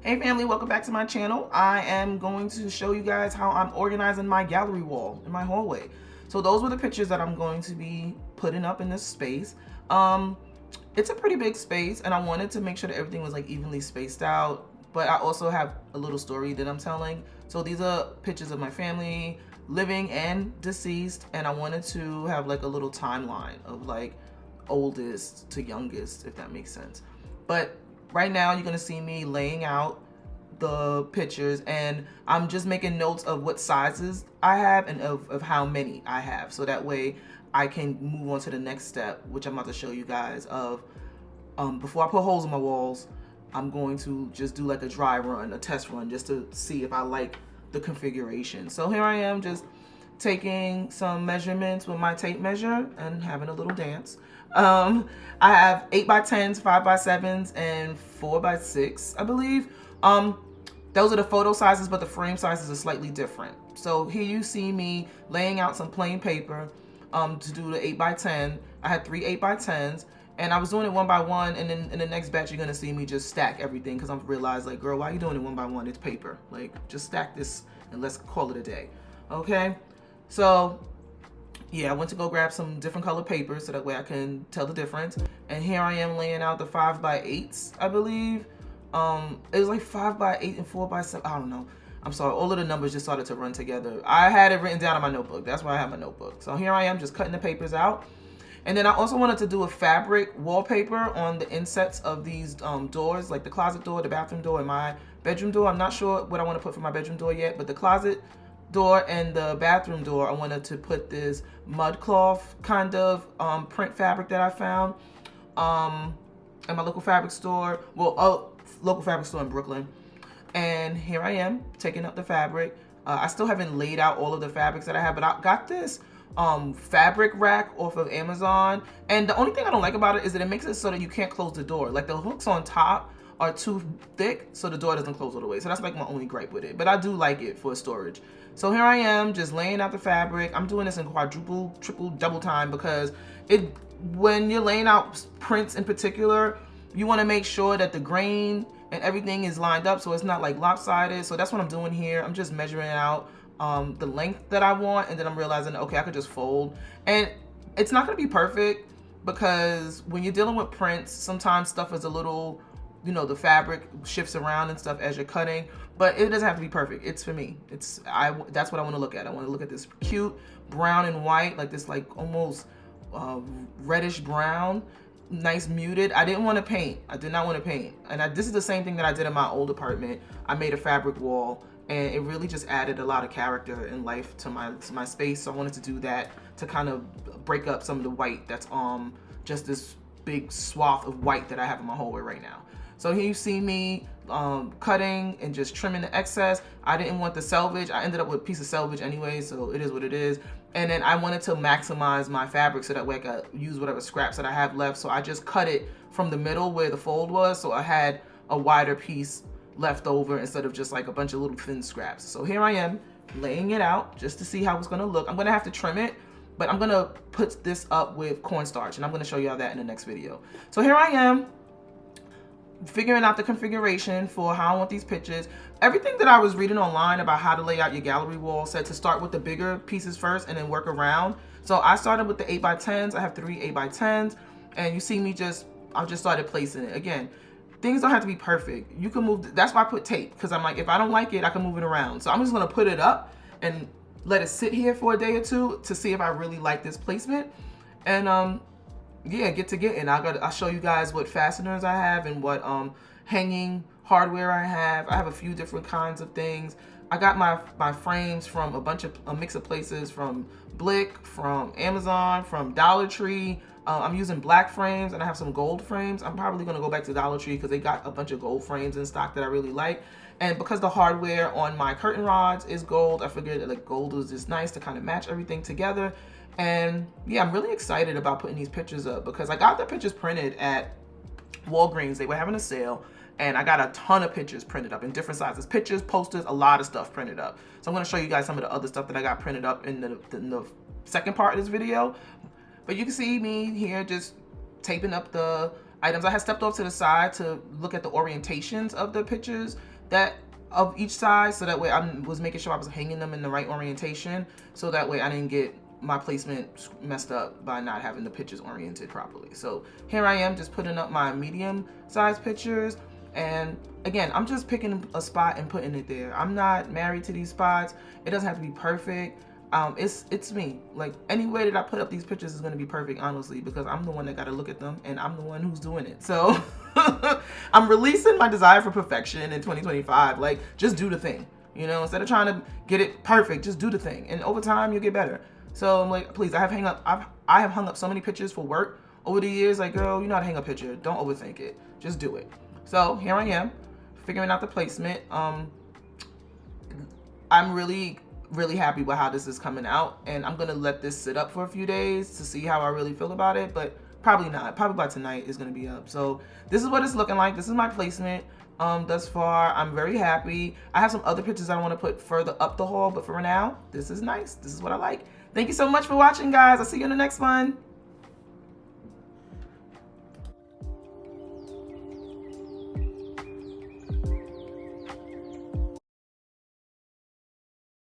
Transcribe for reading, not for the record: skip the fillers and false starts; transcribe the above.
Hey family, welcome back to my channel. I am going to show you guys how I'm organizing my gallery wall in my hallway. So those were the pictures that I'm going to be putting up in this space. It's a pretty big space and I wanted to make sure that everything was like evenly spaced out, but I also have a little story that I'm telling. So these are pictures of my family, living and deceased, and I wanted to have like a little timeline of like oldest to youngest, if that makes sense. But right now you're gonna see me laying out the pictures and I'm just making notes of what sizes I have and of how many I have, so that way I can move on to the next step, which I'm about to show you guys of before I put holes in my walls. I'm going to just do like a dry run, a test run, just to see if I like the configuration. So here I am just taking some measurements with my tape measure and having a little dance. I have 8x10s, 5x7s, and 4x6, I believe. Those are the photo sizes, but the frame sizes are slightly different. So here you see me laying out some plain paper to do the 8x10. I had 3 8x10s, and I was doing it one by one, and then in the next batch you're gonna see me just stack everything, because I've realized, like, girl, why are you doing it one by one? It's paper. Like, just stack this and let's call it a day. Okay? So yeah, I went to go grab some different color papers so that way I can tell the difference. And here I am laying out the 5x8s, I believe. It was like 5x8 and 4x7. I don't know. I'm sorry. All of the numbers just started to run together. I had it written down in my notebook. That's why I have my notebook. So here I am just cutting the papers out. And then I also wanted to do a fabric wallpaper on the insets of these doors, like the closet door, the bathroom door, and my bedroom door. I'm not sure what I want to put for my bedroom door yet, but the closet door and the bathroom door, I wanted to put this mud cloth kind of print fabric that I found at my local fabric store. Well, local fabric store in Brooklyn. And here I am taking up the fabric. I still haven't laid out all of the fabrics that I have, but I got this fabric rack off of Amazon. And the only thing I don't like about it is that it makes it so that you can't close the door. Like, the hooks on top are too thick, so the door doesn't close all the way. So that's like my only gripe with it, but I do like it for storage. So here I am just laying out the fabric. I'm doing this in quadruple, triple, double time, because when you're laying out prints in particular, you want to make sure that the grain and everything is lined up so it's not like lopsided. So that's what I'm doing here. I'm just measuring out the length that I want, and then I'm realizing, okay, I could just fold. And it's not going to be perfect, because when you're dealing with prints, sometimes stuff is a little, you know, the fabric shifts around and stuff as you're cutting, but it doesn't have to be perfect. It's for me. That's what I want to look at. I want to look at this cute brown and white, like this like almost reddish brown, nice muted. I didn't want to paint. I did not want to paint. And this is the same thing that I did in my old apartment. I made a fabric wall, and it really just added a lot of character and life to my space. So I wanted to do that to kind of break up some of the white that's just this big swath of white that I have in my hallway right now. So here you see me cutting and just trimming the excess. I didn't want the selvage. I ended up with a piece of selvage anyway, so it is what it is. And then I wanted to maximize my fabric so that way I could use whatever scraps that I have left. So I just cut it from the middle where the fold was, so I had a wider piece left over instead of just like a bunch of little thin scraps. So here I am laying it out just to see how it's gonna look. I'm gonna have to trim it, but I'm gonna put this up with cornstarch, and I'm gonna show you all that in the next video. So here I am figuring out the configuration for how I want these pictures. Everything that I was reading online about how to lay out your gallery wall said to start with the bigger pieces first and then work around. So I started with the 8x10s. I have 3 8x10s, and you see me I just started placing it. Again, things don't have to be perfect. You can move, that's why I put tape, because I'm like, if I don't like it, I can move it around. So I'm just gonna put it up and let it sit here for a day or two to see if I really like this placement. And yeah, and I'll show you guys what fasteners I have and what hanging hardware I have. I have a few different kinds of things. I got my frames from a mix of places, from Blick, from Amazon, from Dollar Tree. I'm using black frames, and I have some gold frames. I'm probably gonna go back to Dollar Tree because they got a bunch of gold frames in stock that I really like. And because the hardware on my curtain rods is gold, I figured that like gold was just nice to kind of match everything together. And yeah, I'm really excited about putting these pictures up, because I got the pictures printed at Walgreens. They were having a sale, and I got a ton of pictures printed up in different sizes. Pictures, posters, a lot of stuff printed up. So I'm gonna show you guys some of the other stuff that I got printed up in the second part of this video. But you can see me here just taping up the items. I had stepped off to the side to look at the orientations of the pictures that of each side, so that way I was making sure I was hanging them in the right orientation, so that way I didn't get my placement messed up by not having the pictures oriented properly. So here I am just putting up my medium size pictures, and again, I'm just picking a spot and putting it there. I'm not married to these spots. It doesn't have to be perfect. It's me. Like, any way that I put up these pictures is going to be perfect, honestly, because I'm the one that got to look at them and I'm the one who's doing it. So I'm releasing my desire for perfection in 2025. Like, just do the thing, you know, instead of trying to get it perfect, just do the thing. And over time you'll get better. So I'm like, please, I have hung up so many pictures for work over the years. Like, girl, you know how to hang a picture. Don't overthink it. Just do it. So here I am figuring out the placement. I'm really happy with how this is coming out, and I'm gonna let this sit up for a few days to see how I really feel about it, but probably not. Probably by tonight it's gonna be up. So this is what it's looking like. This is my placement thus far. I'm very happy. I have some other pictures I want to put further up the hall, but for now, this is nice. This is what I like. Thank you so much for watching, guys. I'll see you in the next one.